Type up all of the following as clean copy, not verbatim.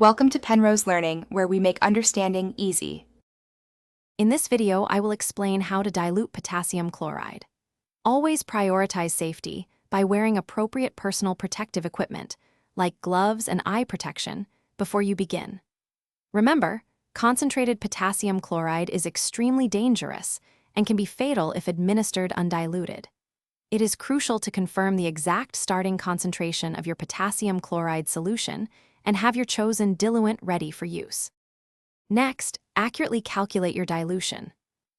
Welcome to Penrose Learning, where we make understanding easy. In this video, I will explain how to dilute potassium chloride. Always prioritize safety by wearing appropriate personal protective equipment, like gloves and eye protection, before you begin. Remember, concentrated potassium chloride is extremely dangerous and can be fatal if administered undiluted. It is crucial to confirm the exact starting concentration of your potassium chloride solution and have your chosen diluent ready for use. Next, accurately calculate your dilution.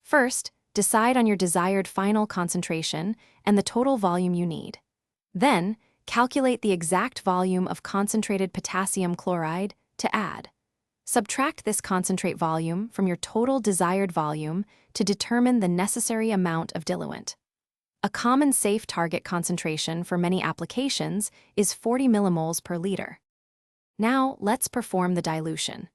First, decide on your desired final concentration and the total volume you need. Then, calculate the exact volume of concentrated potassium chloride to add. Subtract this concentrate volume from your total desired volume to determine the necessary amount of diluent. A common safe target concentration for many applications is 40 millimoles per liter. Now, let's perform the dilution.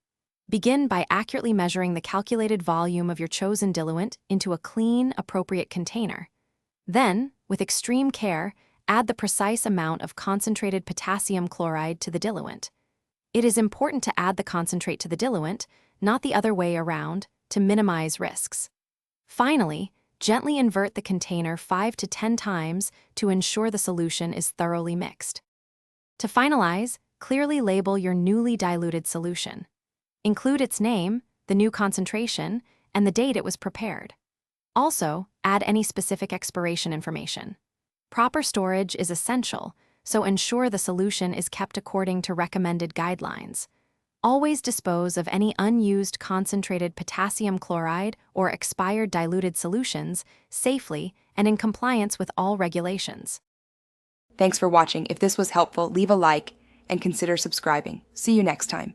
Begin by accurately measuring the calculated volume of your chosen diluent into a clean, appropriate container. Then, with extreme care, add the precise amount of concentrated potassium chloride to the diluent. It is important to add the concentrate to the diluent, not the other way around, to minimize risks. Finally, gently invert the container 5 to 10 times to ensure the solution is thoroughly mixed. To finalize, clearly label your newly diluted solution. Include its name, the new concentration, and the date it was prepared. Also, add any specific expiration information. Proper storage is essential, so ensure the solution is kept according to recommended guidelines. Always dispose of any unused concentrated potassium chloride or expired diluted solutions safely and in compliance with all regulations. Thanks for watching. If this was helpful, leave a like and consider subscribing. See you next time.